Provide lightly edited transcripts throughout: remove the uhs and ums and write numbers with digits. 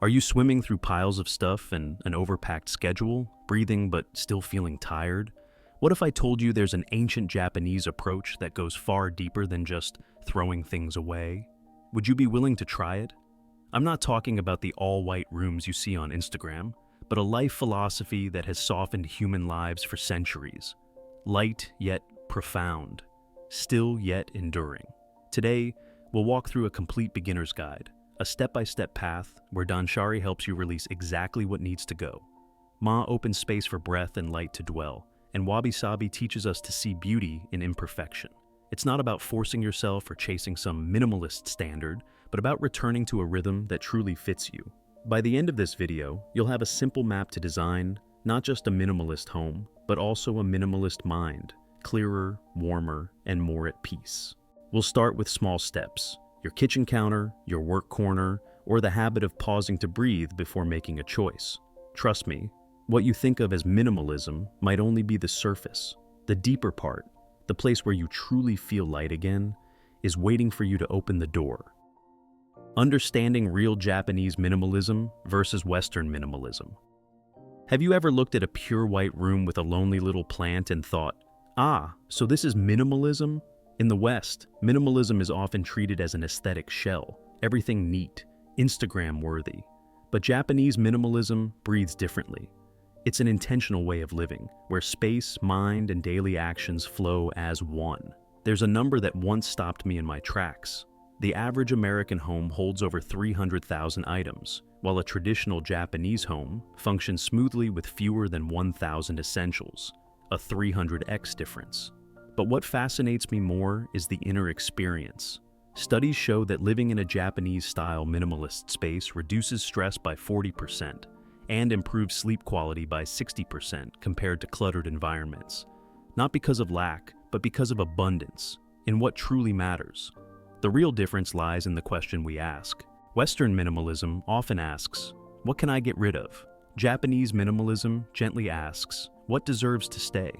Are you swimming through piles of stuff and an overpacked schedule, breathing but still feeling tired? What if I told you there's an ancient Japanese approach that goes far deeper than just throwing things away? Would you be willing to try it? I'm not talking about the all-white rooms you see on Instagram, but a life philosophy that has softened human lives for centuries. Light yet profound, still yet enduring. Today, we'll walk through a complete beginner's guide, a step-by-step path where Donshari helps you release exactly what needs to go. Ma opens space for breath and light to dwell, and Wabi-Sabi teaches us to see beauty in imperfection. It's not about forcing yourself or chasing some minimalist standard, but about returning to a rhythm that truly fits you. By the end of this video, you'll have a simple map to design, not just a minimalist home, but also a minimalist mind, clearer, warmer, and more at peace. We'll start with small steps. Your kitchen counter, your work corner, or the habit of pausing to breathe before making a choice. Trust me, what you think of as minimalism might only be the surface. The deeper part, the place where you truly feel light again, is waiting for you to open the door. Understanding real Japanese minimalism versus Western minimalism. Have you ever looked at a pure white room with a lonely little plant and thought, so this is minimalism? In the West, minimalism is often treated as an aesthetic shell, everything neat, Instagram-worthy. But Japanese minimalism breathes differently. It's an intentional way of living, where space, mind, and daily actions flow as one. There's a number that once stopped me in my tracks. The average American home holds over 300,000 items, while a traditional Japanese home functions smoothly with fewer than 1,000 essentials, a 300x difference. But what fascinates me more is the inner experience. Studies show that living in a Japanese-style minimalist space reduces stress by 40% and improves sleep quality by 60% compared to cluttered environments. Not because of lack, but because of abundance, in what truly matters. The real difference lies in the question we ask. Western minimalism often asks, what can I get rid of? Japanese minimalism gently asks, what deserves to stay?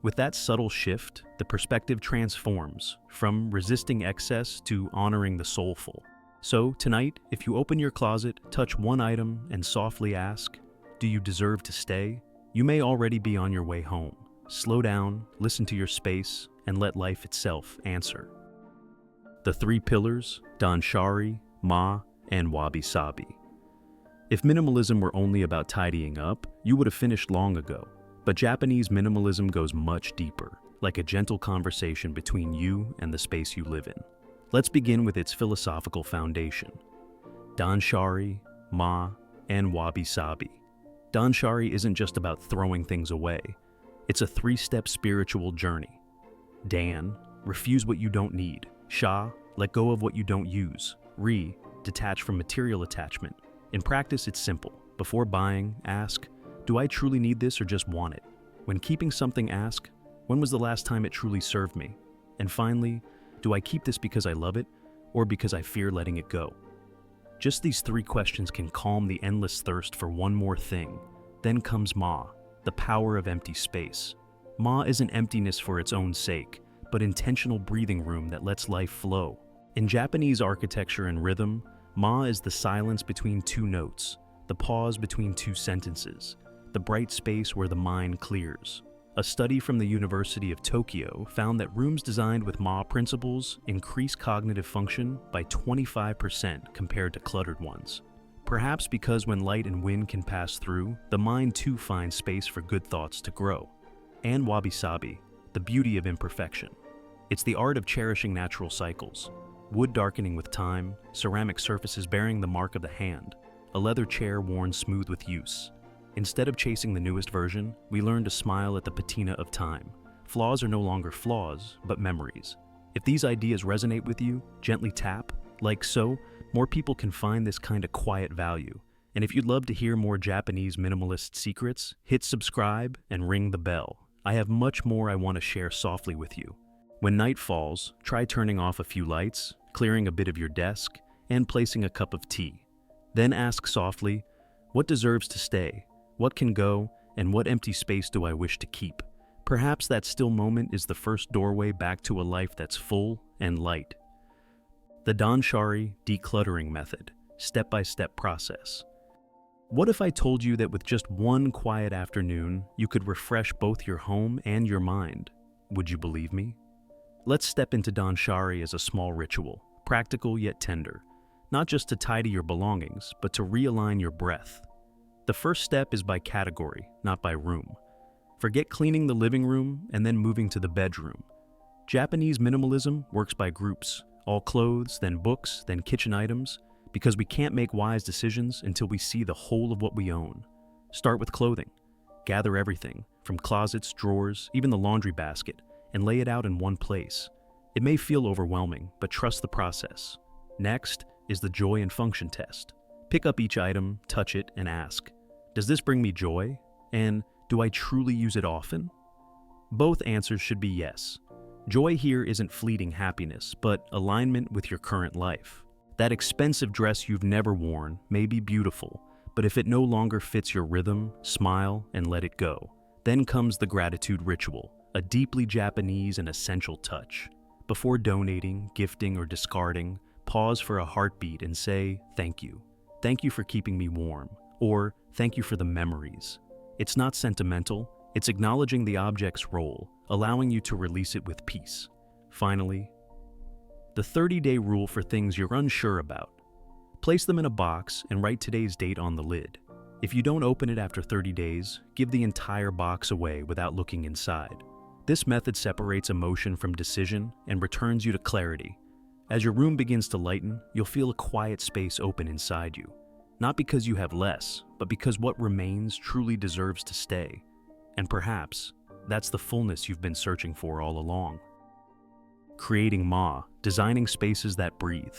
With that subtle shift, the perspective transforms from resisting excess to honoring the soulful. So tonight, if you open your closet, touch one item, and softly ask, do you deserve to stay? You may already be on your way home. Slow down, listen to your space, and let life itself answer. The three pillars, Danshari, Ma, and Wabi-Sabi. If minimalism were only about tidying up, you would have finished long ago. But Japanese minimalism goes much deeper, like a gentle conversation between you and the space you live in. Let's begin with its philosophical foundation. Danshari, Ma, and Wabi-Sabi. Danshari isn't just about throwing things away. It's a three-step spiritual journey. Dan, refuse what you don't need. Sha, let go of what you don't use. Ri, detach from material attachment. In practice, it's simple. Before buying, ask, do I truly need this or just want it? When keeping something, ask, when was the last time it truly served me? And finally, do I keep this because I love it or because I fear letting it go? Just these three questions can calm the endless thirst for one more thing. Then comes Ma, the power of empty space. Ma isn't emptiness for its own sake, but intentional breathing room that lets life flow. In Japanese architecture and rhythm, Ma is the silence between two notes, the pause between two sentences, the bright space where the mind clears. A study from the University of Tokyo found that rooms designed with Ma principles increase cognitive function by 25% compared to cluttered ones. Perhaps because when light and wind can pass through, the mind too finds space for good thoughts to grow. And Wabi-Sabi, the beauty of imperfection. It's the art of cherishing natural cycles. Wood darkening with time, ceramic surfaces bearing the mark of the hand, a leather chair worn smooth with use. Instead of chasing the newest version, we learn to smile at the patina of time. Flaws are no longer flaws, but memories. If these ideas resonate with you, gently tap, like so, more people can find this kind of quiet value. And if you'd love to hear more Japanese minimalist secrets, hit subscribe and ring the bell. I have much more I want to share softly with you. When night falls, try turning off a few lights, clearing a bit of your desk, and placing a cup of tea. Then ask softly, what deserves to stay? What can go, and what empty space do I wish to keep? Perhaps that still moment is the first doorway back to a life that's full and light. The Donshari decluttering method, step-by-step process. What if I told you that with just one quiet afternoon, you could refresh both your home and your mind? Would you believe me? Let's step into Donshari as a small ritual, practical yet tender, not just to tidy your belongings, but to realign your breath. The first step is by category, not by room. Forget cleaning the living room and then moving to the bedroom. Japanese minimalism works by groups, all clothes, then books, then kitchen items, because we can't make wise decisions until we see the whole of what we own. Start with clothing. Gather everything, from closets, drawers, even the laundry basket, and lay it out in one place. It may feel overwhelming, but trust the process. Next is the joy and function test. Pick up each item, touch it, and ask, does this bring me joy? And do I truly use it often? Both answers should be yes. Joy here isn't fleeting happiness, but alignment with your current life. That expensive dress you've never worn may be beautiful, but if it no longer fits your rhythm, smile and let it go. Then comes the gratitude ritual, a deeply Japanese and essential touch. Before donating, gifting, or discarding, pause for a heartbeat and say, thank you. Thank you for keeping me warm, or thank you for the memories. It's not sentimental, it's acknowledging the object's role, allowing you to release it with peace. Finally, the 30-day rule for things you're unsure about. Place them in a box and write today's date on the lid. If you don't open it after 30 days, give the entire box away without looking inside. This method separates emotion from decision and returns you to clarity. As your room begins to lighten, you'll feel a quiet space open inside you. Not because you have less, but because what remains truly deserves to stay. And perhaps, that's the fullness you've been searching for all along. Creating Ma, designing spaces that breathe.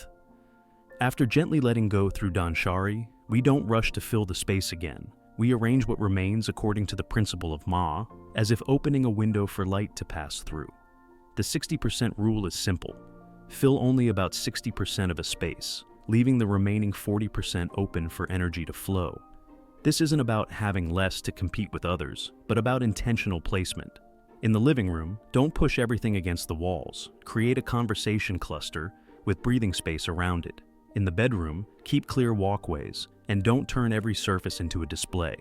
After gently letting go through Danshari, we don't rush to fill the space again. We arrange what remains according to the principle of Ma, as if opening a window for light to pass through. The 60% rule is simple. Fill only about 60% of a space, leaving the remaining 40% open for energy to flow. This isn't about having less to compete with others, but about intentional placement. In the living room, don't push everything against the walls. Create a conversation cluster with breathing space around it. In the bedroom, keep clear walkways, and don't turn every surface into a display.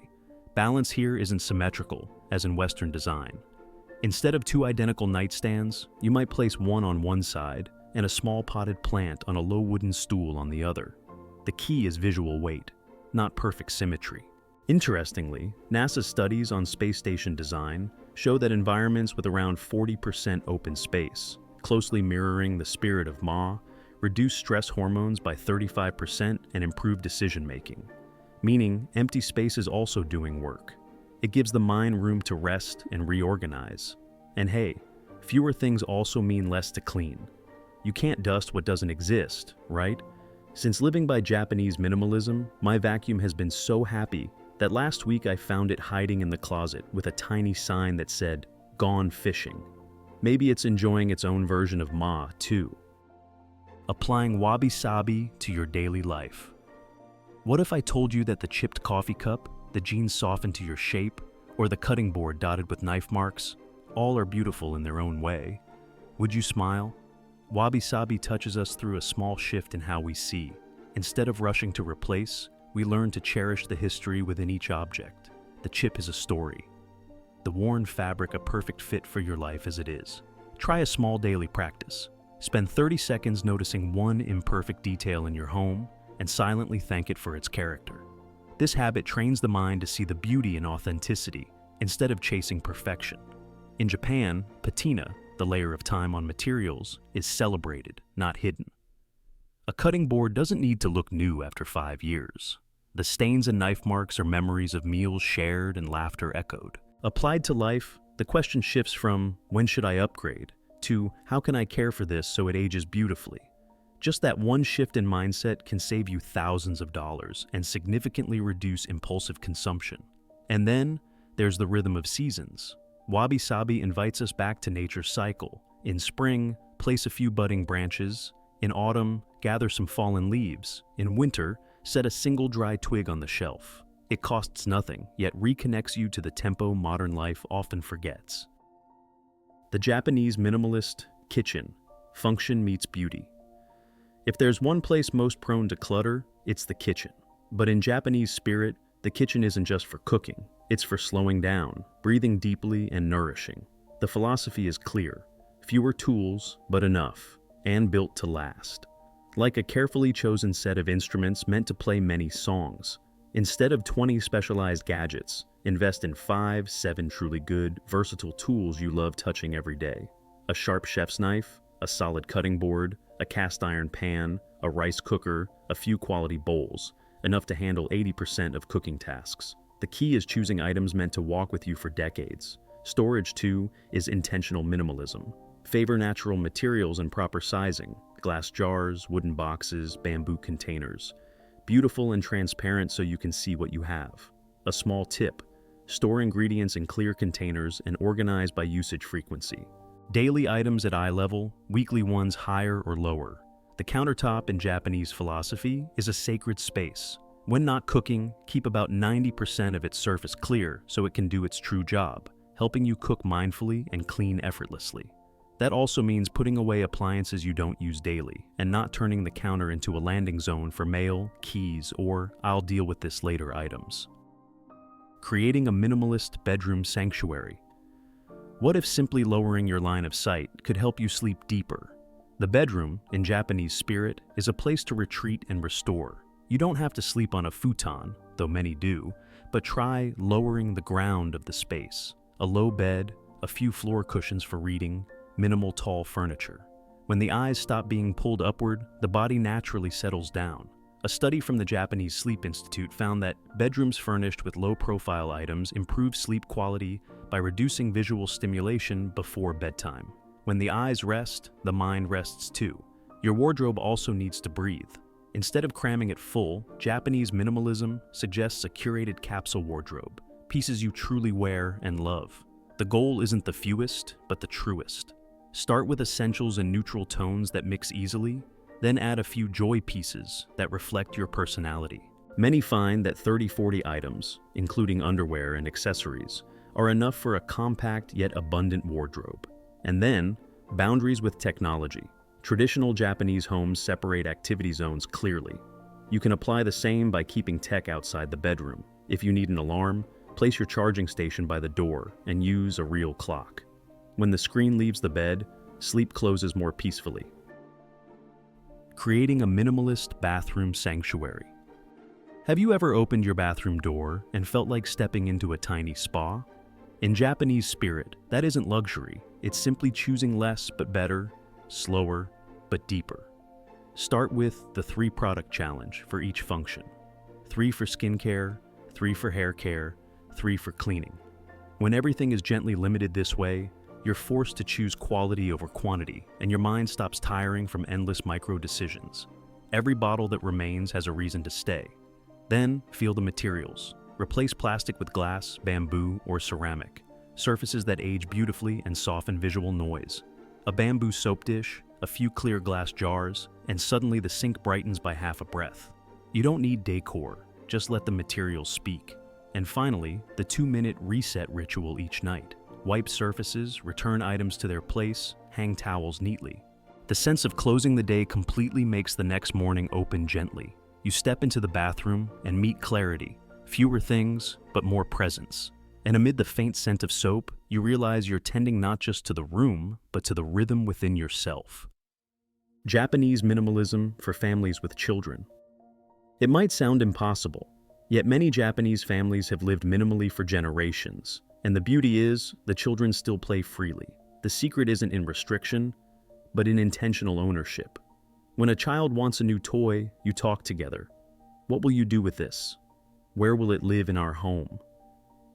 Balance here isn't symmetrical, as in Western design. Instead of two identical nightstands, you might place one on one side and a small potted plant on a low wooden stool on the other. The key is visual weight, not perfect symmetry. Interestingly, NASA's studies on space station design show that environments with around 40% open space, closely mirroring the spirit of Ma, reduce stress hormones by 35% and improve decision-making. Meaning, empty space is also doing work. It gives the mind room to rest and reorganize. And hey, fewer things also mean less to clean. You can't dust what doesn't exist, right? Since living by Japanese minimalism, my vacuum has been so happy that last week I found it hiding in the closet with a tiny sign that said, "Gone fishing." Maybe it's enjoying its own version of Ma, too. Applying Wabi-Sabi to your daily life. What if I told you that the chipped coffee cup, the jeans softened to your shape, or the cutting board dotted with knife marks, all are beautiful in their own way? Would you smile? Wabi-Sabi touches us through a small shift in how we see. Instead of rushing to replace, we learn to cherish the history within each object. The chip is a story. The worn fabric a perfect fit for your life as it is. Try a small daily practice. Spend 30 seconds noticing one imperfect detail in your home and silently thank it for its character. This habit trains the mind to see the beauty in authenticity instead of chasing perfection. In Japan, patina, the layer of time on materials, is celebrated, not hidden. A cutting board doesn't need to look new after 5 years. The stains and knife marks are memories of meals shared and laughter echoed. Applied to life, the question shifts from, when should I upgrade, to how can I care for this so it ages beautifully? Just that one shift in mindset can save you thousands of dollars and significantly reduce impulsive consumption. And then, there's the rhythm of seasons. Wabi-Sabi invites us back to nature's cycle. In spring, place a few budding branches. In autumn, gather some fallen leaves. In winter, set a single dry twig on the shelf. It costs nothing, yet reconnects you to the tempo modern life often forgets. The Japanese minimalist kitchen. Function meets beauty. If there's one place most prone to clutter, it's the kitchen. But in Japanese spirit, The kitchen isn't just for cooking, it's for slowing down, breathing deeply, and nourishing. The philosophy is clear: fewer tools, but enough, and built to last. Like a carefully chosen set of instruments meant to play many songs. Instead of 20 specialized gadgets, invest in 5, 7 truly good, versatile tools you love touching every day. A sharp chef's knife, a solid cutting board, a cast iron pan, a rice cooker, a few quality bowls, enough to handle 80% of cooking tasks. The key is choosing items meant to walk with you for decades. Storage, too, is intentional minimalism. Favor natural materials and proper sizing: glass jars, wooden boxes, bamboo containers. Beautiful and transparent so you can see what you have. A small tip: store ingredients in clear containers and organize by usage frequency. Daily items at eye level, weekly ones higher or lower. The countertop in Japanese philosophy is a sacred space. When not cooking, keep about 90% of its surface clear so it can do its true job, helping you cook mindfully and clean effortlessly. That also means putting away appliances you don't use daily and not turning the counter into a landing zone for mail, keys, or "I'll deal with this later" items. Creating a minimalist bedroom sanctuary. What if simply lowering your line of sight could help you sleep deeper? The bedroom, in Japanese spirit, is a place to retreat and restore. You don't have to sleep on a futon, though many do, but try lowering the ground of the space. A low bed, a few floor cushions for reading, minimal tall furniture. When the eyes stop being pulled upward, the body naturally settles down. A study from the Japanese Sleep Institute found that bedrooms furnished with low-profile items improve sleep quality by reducing visual stimulation before bedtime. When the eyes rest, the mind rests too. Your wardrobe also needs to breathe. Instead of cramming it full, Japanese minimalism suggests a curated capsule wardrobe, pieces you truly wear and love. The goal isn't the fewest, but the truest. Start with essentials and neutral tones that mix easily, then add a few joy pieces that reflect your personality. Many find that 30-40 items, including underwear and accessories, are enough for a compact yet abundant wardrobe. And then, boundaries with technology. Traditional Japanese homes separate activity zones clearly. You can apply the same by keeping tech outside the bedroom. If you need an alarm, place your charging station by the door and use a real clock. When the screen leaves the bed, sleep closes more peacefully. Creating a minimalist bathroom sanctuary. Have you ever opened your bathroom door and felt like stepping into a tiny spa? In Japanese spirit, that isn't luxury. It's simply choosing less but better, slower but deeper. Start with the 3-product challenge for each function. 3 for skincare, 3 for hair care, 3 for cleaning. When everything is gently limited this way, you're forced to choose quality over quantity, and your mind stops tiring from endless micro-decisions. Every bottle that remains has a reason to stay. Then, feel the materials. Replace plastic with glass, bamboo, or ceramic, surfaces that age beautifully and soften visual noise. A bamboo soap dish, a few clear glass jars, and suddenly the sink brightens by half a breath. You don't need decor, just let the materials speak. And finally, the 2-minute reset ritual each night. Wipe surfaces, return items to their place, hang towels neatly. The sense of closing the day completely makes the next morning open gently. You step into the bathroom and meet clarity. Fewer things, but more presence. And amid the faint scent of soap, you realize you're tending not just to the room, but to the rhythm within yourself. Japanese minimalism for families with children. It might sound impossible, yet many Japanese families have lived minimally for generations. And the beauty is, the children still play freely. The secret isn't in restriction, but in intentional ownership. When a child wants a new toy, you talk together. What will you do with this? Where will it live in our home?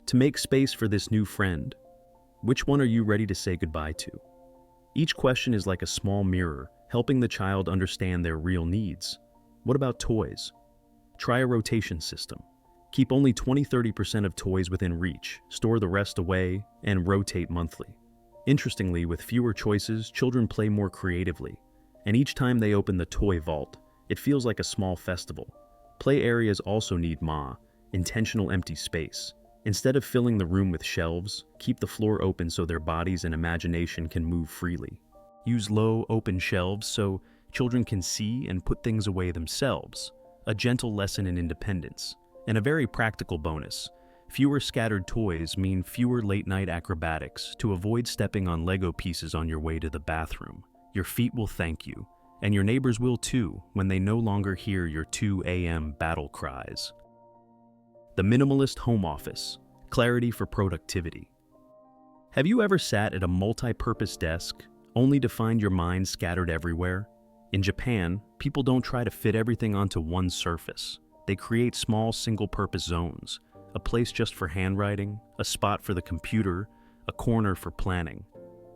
To make space for this new friend, which one are you ready to say goodbye to? Each question is like a small mirror, helping the child understand their real needs. What about toys? Try a rotation system. Keep only 20-30% of toys within reach, store the rest away, and rotate monthly. Interestingly, with fewer choices, children play more creatively. And each time they open the toy vault, it feels like a small festival. Play areas also need intentional empty space. Instead of filling the room with shelves, keep the floor open so their bodies and imagination can move freely. Use low, open shelves so children can see and put things away themselves, a gentle lesson in independence. And a very practical bonus: fewer scattered toys mean fewer late-night acrobatics to avoid stepping on Lego pieces on your way to the bathroom. Your feet will thank you, and your neighbors will too when they no longer hear your 2 a.m. battle cries. The minimalist home office: clarity for productivity. Have you ever sat at a multi-purpose desk only to find your mind scattered everywhere? In Japan, people don't try to fit everything onto one surface. They create small single-purpose zones: a place just for handwriting, a spot for the computer, a corner for planning.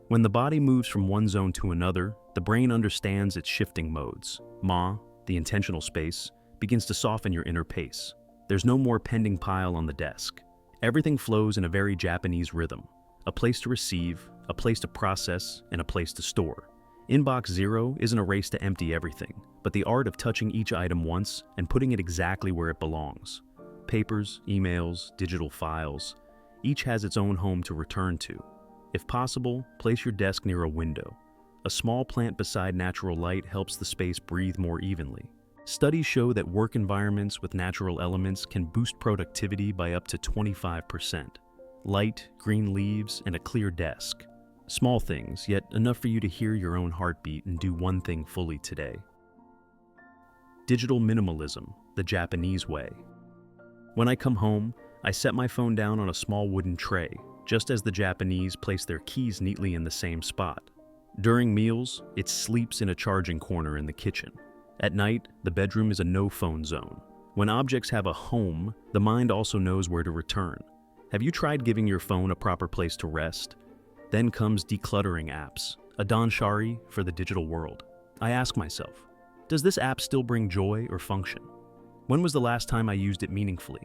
When the body moves from one zone to another, the brain understands its shifting modes. The intentional space, begins to soften your inner pace. There's no more pending pile on the desk. Everything flows in a very Japanese rhythm: a place to receive, a place to process, and a place to store. Inbox Zero isn't a race to empty everything, but the art of touching each item once and putting it exactly where it belongs. Papers, emails, digital files, each has its own home to return to. If possible, place your desk near a window. A small plant beside natural light helps the space breathe more evenly. Studies show that work environments with natural elements can boost productivity by up to 25%. Light, green leaves, and a clear desk. Small things, yet enough for you to hear your own heartbeat and do one thing fully today. Digital minimalism, the Japanese way. When I come home, I set my phone down on a small wooden tray, just as the Japanese place their keys neatly in the same spot. During meals, it sleeps in a charging corner in the kitchen. At night, the bedroom is a no-phone zone. When objects have a home, the mind also knows where to return. Have you tried giving your phone a proper place to rest? Then comes decluttering apps, a Donshari for the digital world. I ask myself, does this app still bring joy or function? When was the last time I used it meaningfully?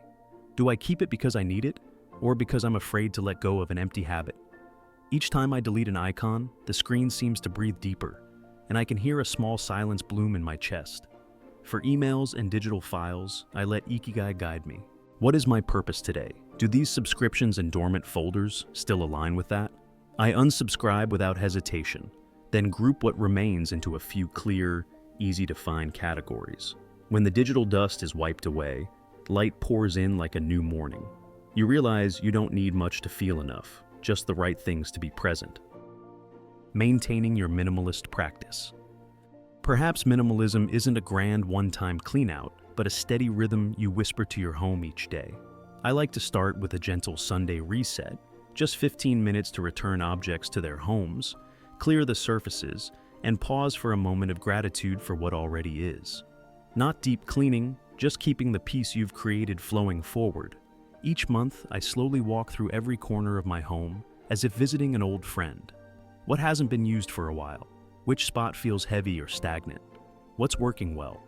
Do I keep it because I need it, or because I'm afraid to let go of an empty habit? Each time I delete an icon, the screen seems to breathe deeper, and I can hear a small silence bloom in my chest. For emails and digital files, I let Ikigai guide me. What is my purpose today? Do these subscriptions and dormant folders still align with that? I unsubscribe without hesitation, then group what remains into a few clear, easy-to-find categories. When the digital dust is wiped away, light pours in like a new morning. You realize you don't need much to feel enough, just the right things to be present. Maintaining your minimalist practice. Perhaps minimalism isn't a grand one-time clean-out, but a steady rhythm you whisper to your home each day. I like to start with a gentle Sunday reset, just 15 minutes to return objects to their homes, clear the surfaces, and pause for a moment of gratitude for what already is. Not deep cleaning, just keeping the peace you've created flowing forward. Each month, I slowly walk through every corner of my home, as if visiting an old friend. What hasn't been used for a while? Which spot feels heavy or stagnant? What's working well?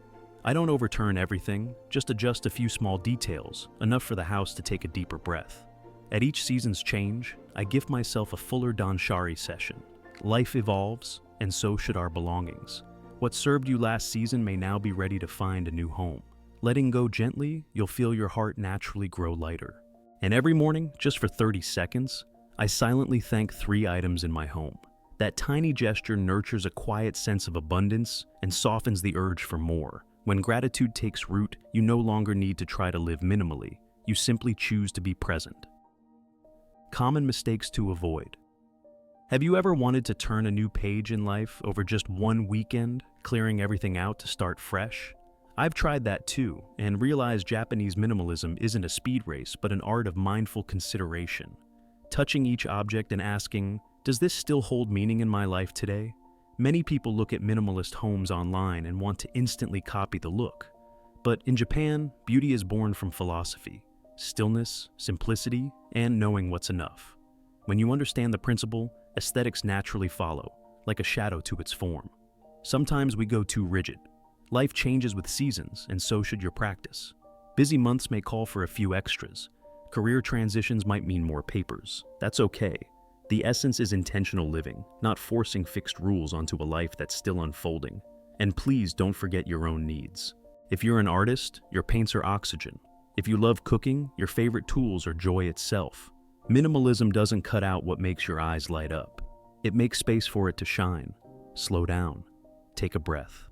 I don't overturn everything, just adjust a few small details, enough for the house to take a deeper breath. At each season's change, I gift myself a fuller Danshari session. Life evolves, and so should our belongings. What served you last season may now be ready to find a new home. Letting go gently, you'll feel your heart naturally grow lighter. And every morning, just for 30 seconds, I silently thank 3 items in my home. That tiny gesture nurtures a quiet sense of abundance and softens the urge for more. When gratitude takes root, you no longer need to try to live minimally. You simply choose to be present. Common mistakes to avoid. Have you ever wanted to turn a new page in life over just one weekend, clearing everything out to start fresh? I've tried that too, and realized Japanese minimalism isn't a speed race, but an art of mindful consideration. Touching each object and asking, does this still hold meaning in my life today? Many people look at minimalist homes online and want to instantly copy the look. But in Japan, beauty is born from philosophy, stillness, simplicity, and knowing what's enough. When you understand the principle, aesthetics naturally follow, like a shadow to its form. Sometimes we go too rigid. Life changes with seasons, and so should your practice. Busy months may call for a few extras. Career transitions might mean more papers. That's okay. The essence is intentional living, not forcing fixed rules onto a life that's still unfolding. And please don't forget your own needs. If you're an artist, your paints are oxygen. If you love cooking, your favorite tools are joy itself. Minimalism doesn't cut out what makes your eyes light up. It makes space for it to shine. Slow down. Take a breath.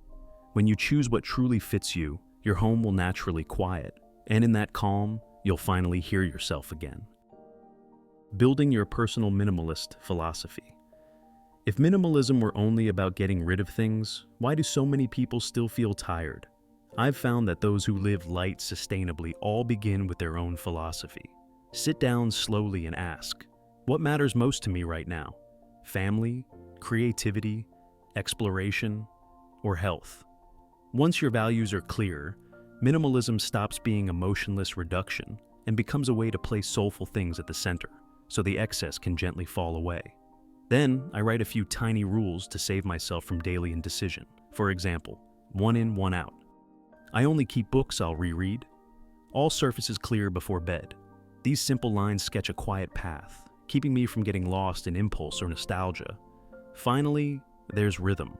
When you choose what truly fits you, your home will naturally quiet. And in that calm, you'll finally hear yourself again. Building your personal minimalist philosophy. If minimalism were only about getting rid of things, why do so many people still feel tired? I've found that those who live light sustainably all begin with their own philosophy. Sit down slowly and ask, what matters most to me right now? Family, creativity, exploration, or health? Once your values are clear, minimalism stops being a motionless reduction and becomes a way to place soulful things at the center, so the excess can gently fall away. Then, I write a few tiny rules to save myself from daily indecision. For example, 1 in, 1 out. I only keep books I'll reread. All surfaces clear before bed. These simple lines sketch a quiet path, keeping me from getting lost in impulse or nostalgia. Finally, there's rhythm.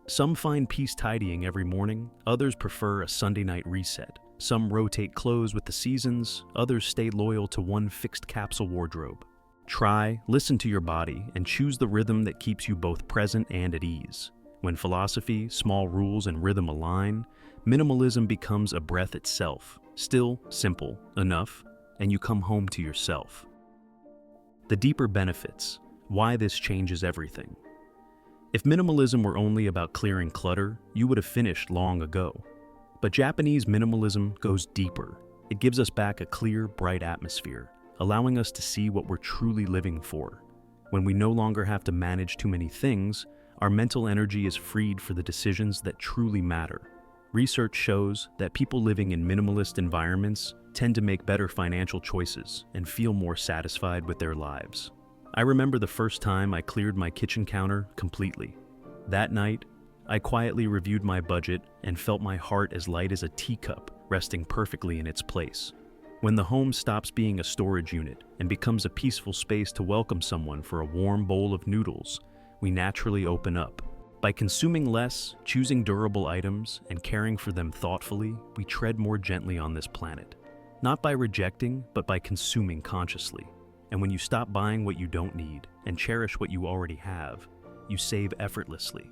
Some find peace tidying every morning, others prefer a Sunday night reset. Some rotate clothes with the seasons, others stay loyal to one fixed capsule wardrobe. Try, listen to your body, and choose the rhythm that keeps you both present and at ease. When philosophy, small rules, and rhythm align, minimalism becomes a breath itself, still, simple, enough, and you come home to yourself. The deeper benefits, why this changes everything. If minimalism were only about clearing clutter, you would have finished long ago. But Japanese minimalism goes deeper. It gives us back a clear, bright atmosphere, allowing us to see what we're truly living for. When we no longer have to manage too many things, our mental energy is freed for the decisions that truly matter. Research shows that people living in minimalist environments tend to make better financial choices and feel more satisfied with their lives. I remember the first time I cleared my kitchen counter completely. That night, I quietly reviewed my budget and felt my heart as light as a teacup resting perfectly in its place. When the home stops being a storage unit and becomes a peaceful space to welcome someone for a warm bowl of noodles, we naturally open up. By consuming less, choosing durable items, and caring for them thoughtfully, we tread more gently on this planet. Not by rejecting, but by consuming consciously. And when you stop buying what you don't need and cherish what you already have, you save effortlessly,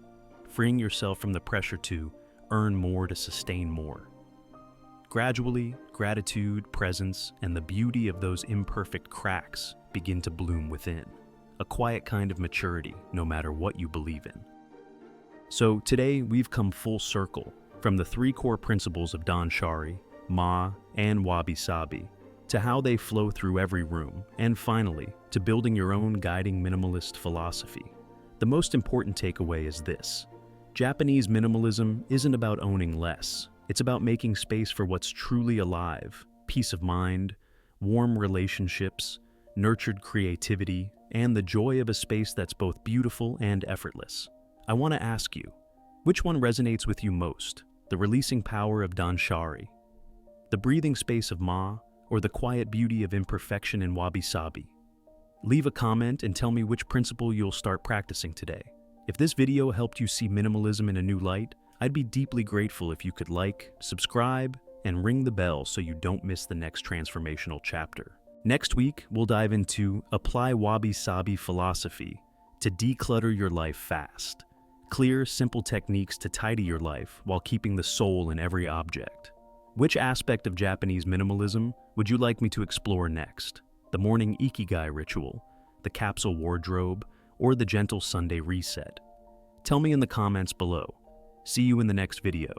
freeing yourself from the pressure to earn more to sustain more. Gradually, gratitude, presence, and the beauty of those imperfect cracks begin to bloom within. A quiet kind of maturity, no matter what you believe in. So today, we've come full circle from the 3 core principles of Donshari, Ma, and Wabi-Sabi, to how they flow through every room, and finally, to building your own guiding minimalist philosophy. The most important takeaway is this: Japanese minimalism isn't about owning less. It's about making space for what's truly alive, peace of mind, warm relationships, nurtured creativity, and the joy of a space that's both beautiful and effortless. I want to ask you, which one resonates with you most? The releasing power of Danshari, the breathing space of Ma, or the quiet beauty of imperfection in Wabi-Sabi? Leave a comment and tell me which principle you'll start practicing today. If this video helped you see minimalism in a new light, I'd be deeply grateful if you could like, subscribe, and ring the bell so you don't miss the next transformational chapter. Next week, we'll dive into Apply Wabi-Sabi Philosophy to declutter your life fast. Clear, simple techniques to tidy your life while keeping the soul in every object. Which aspect of Japanese minimalism would you like me to explore next? The morning ikigai ritual, the capsule wardrobe, or the gentle Sunday reset? Tell me in the comments below. See you in the next video.